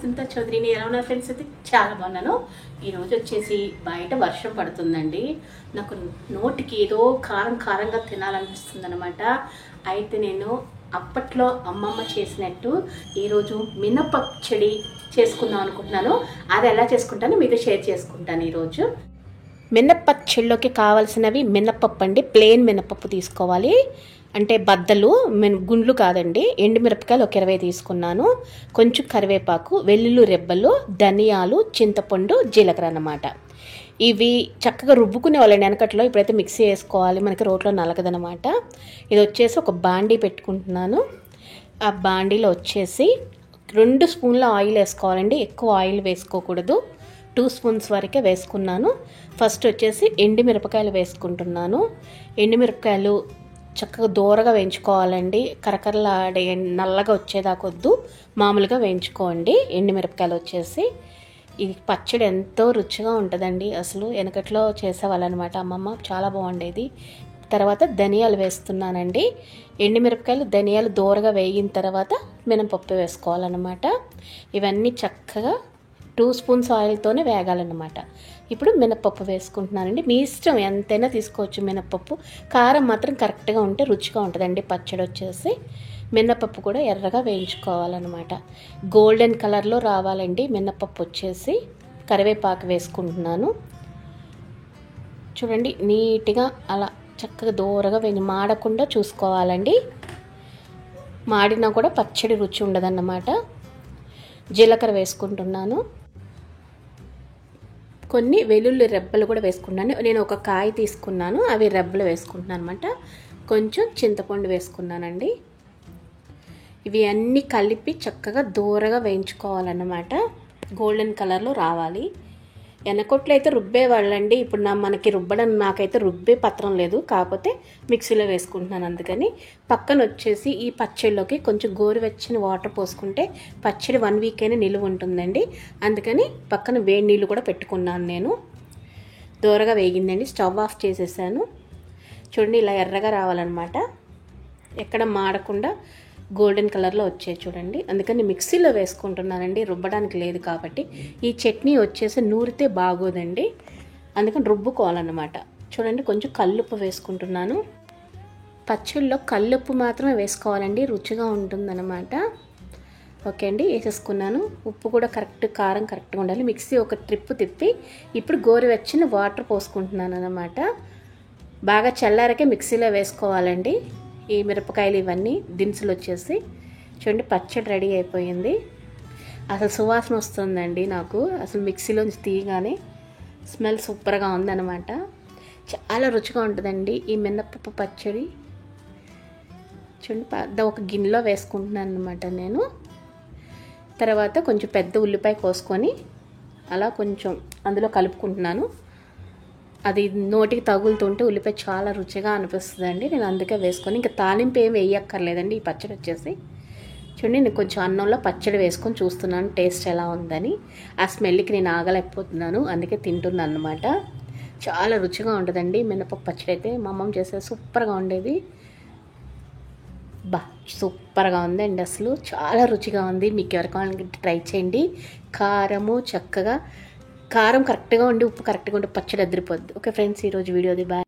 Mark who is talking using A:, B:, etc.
A: సుస్మితా చౌదరిని. ఎలా ఉన్నారు ఫ్రెండ్స్? అయితే చాలా బాగున్నాను. ఈరోజు వచ్చేసి బయట వర్షం పడుతుందండి. నాకు నోటికి ఏదో కారం కారంగా తినాలనిపిస్తుంది అనమాట. అయితే నేను అప్పట్లో అమ్మమ్మ చేసినట్టు ఈరోజు మినపచ్చడి చేసుకుందాం అనుకుంటున్నాను. అది ఎలా చేసుకుంటానో మీతో షేర్ చేసుకుంటాను ఈరోజు. మినపచ్చడిలోకి కావాల్సినవి మినపప్పు అండి. ప్లెయిన్ మినపప్పు తీసుకోవాలి. అంటే బద్దలు గుండ్లు కాదండి. ఎండుమిరపకాయలు ఒక 20 తీసుకున్నాను. కొంచెం కరివేపాకు, వెల్లుల్లి రెబ్బలు, ధనియాలు, చింతపండు, జీలకర్ర అన్నమాట. ఇవి చక్కగా రుబ్బుకునే వాళ్ళండి వెనకట్లో. ఇప్పుడైతే మిక్సీ వేసుకోవాలి, మనకి రోట్లో నలగదనమాట. ఇది వచ్చేసి ఒక బాండీ పెట్టుకుంటున్నాను. ఆ బాండీలో వచ్చేసి 2 స్పూన్ల ఆయిల్ వేసుకోవాలండి. ఎక్కువ ఆయిల్ వేసుకోకూడదు. 2 స్పూన్స్ వరకే వేసుకున్నాను. ఫస్ట్ వచ్చేసి ఎండుమిరపకాయలు వేసుకుంటున్నాను. ఎండుమిరపకాయలు చక్కగా దూరగా వేయించుకోవాలండి. కరకరలాడే నల్లగా వచ్చేదాకొద్దు, మామూలుగా వేయించుకోండి. ఎండుమిరపకాయలు వచ్చేసి ఇది పచ్చడి ఎంతో రుచిగా ఉంటుందండి. అసలు వెనకట్లో చేసేవాళ్ళనమాట అమ్మమ్మ, చాలా బాగుండేది. తర్వాత ధనియాలు వేస్తున్నానండి. ఎండుమిరపకాయలు ధనియాలు దూరగా వేగిన తర్వాత మినపప్పు వేసుకోవాలన్నమాట. ఇవన్నీ చక్కగా 2 స్పూన్స్ ఆయిల్తోనే వేగాలన్నమాట. ఇప్పుడు మినపప్పు వేసుకుంటున్నానండి. మీ ఇష్టం, ఎంతైనా తీసుకోవచ్చు మినపప్పు. కారం మాత్రం కరెక్ట్గా ఉంటే రుచిగా ఉంటుందండి పచ్చడి వచ్చేసి. మినపప్పు కూడా ఎర్రగా వేయించుకోవాలన్నమాట. గోల్డెన్ కలర్లో రావాలండి మినపప్పు వచ్చేసి. కరివేపాకు వేసుకుంటున్నాను. చూడండి, నీట్గా అలా చక్కగా దూరగా మాడకుండా చూసుకోవాలండి. మాడినా కూడా పచ్చడి రుచి ఉండదన్నమాట. జీలకర్ర వేసుకుంటున్నాను. కొన్ని వెల్లుల్లి రెబ్బలు కూడా వేసుకున్నాను. నేను ఒక కాయ తీసుకున్నాను, అవి రెబ్బలు వేసుకుంటున్నాను అనమాట. కొంచెం చింతపండు వేసుకున్నానండి. ఇవి అన్నీ కలిపి చక్కగా దూరగా వేయించుకోవాలన్నమాట. గోల్డెన్ కలర్లో రావాలి. వెనకొట్లు అయితే రుబ్బేవాళ్ళండి. ఇప్పుడు మనకి రుబ్బడం, నాకైతే రుబ్బే పత్రం లేదు, కాకపోతే మిక్సీలో వేసుకుంటున్నాను. అందుకని పక్కన వచ్చేసి ఈ పచ్చడిలోకి కొంచెం గోరువెచ్చని వాటర్ పోసుకుంటే పచ్చడి 1 వీక్ అయినా నిలువ ఉంటుందండి. అందుకని పక్కన వేడి నీళ్ళు కూడా పెట్టుకున్నాను నేను. దూరగా వేగిందండి. స్టవ్ ఆఫ్ చేసేసాను. చూడండి, ఇలా ఎర్రగా రావాలన్నమాట. ఎక్కడ మాడకుండా గోల్డెన్ కలర్లో వచ్చాయి చూడండి. అందుకని మిక్సీలో వేసుకుంటున్నానండి, రుబ్బడానికి లేదు కాబట్టి. ఈ చట్నీ వచ్చేసి నూరితే బాగోదండి, అందుకని రుబ్బుకోవాలన్నమాట. చూడండి, కొంచెం కల్లుప్పు వేసుకుంటున్నాను. పచ్చళ్ళలో కల్లుప్పు మాత్రమే వేసుకోవాలండి, రుచిగా ఉంటుందన్నమాట. ఓకే అండి, వేసేసుకున్నాను. ఉప్పు కూడా కరెక్ట్, కారం కరెక్ట్గా ఉండాలి. మిక్సీ ఒక ట్రిప్ తిప్పి ఇప్పుడు గోరువెచ్చని వాటర్ పోసుకుంటున్నాను అన్నమాట. బాగా చల్లారకే మిక్సీలో వేసుకోవాలండి ఈ మిరపకాయలు ఇవన్నీ దినుసులు వచ్చేసి. చూడండి, పచ్చడి రెడీ అయిపోయింది. అసలు సువాసన వస్తుందండి నాకు, అసలు మిక్సీలోంచి తీయగానే స్మెల్ సూపర్గా ఉందన్నమాట. చాలా రుచిగా ఉంటుందండి ఈ మినపప్పు పచ్చడి. చూడండి, ఒక గిన్నెలో వేసుకుంటున్నాను అనమాట నేను. తర్వాత కొంచెం పెద్ద ఉల్లిపాయ కోసుకొని అలా కొంచెం అందులో కలుపుకుంటున్నాను. అది నోటికి తగులుతుంటే ఉల్లిపాయ చాలా రుచిగా అనిపిస్తుందండి. నేను అందుకే వేసుకొని, ఇంకా తాలింపు ఏమి వేయక్కర్లేదండి ఈ పచ్చడి వచ్చేసి. చూడండి, నేను కొంచెం అన్నంలో పచ్చడి వేసుకొని చూస్తున్నాను టేస్ట్ ఎలా ఉందని. ఆ స్మెల్కి నేను ఆగలేకపోతున్నాను, అందుకే తింటున్నాను అనమాట. చాలా రుచిగా ఉంటుందండి మినపప్పు పచ్చడి అయితే. మా అమ్మమ్మ చేసేది సూపర్గా ఉండేది. సూపర్గా ఉందండి, అసలు చాలా రుచిగా ఉంది. మీకు ఎవరికైనా ట్రై చేయండి. కారము చక్కగా, కారం కరెక్ట్గా ఉండి ఉప్పు కరెక్ట్గా ఉండి పచ్చడి అదిరిపోద్ది. ఓకే ఫ్రెండ్స్, ఈరోజు వీడియోది బాయ్.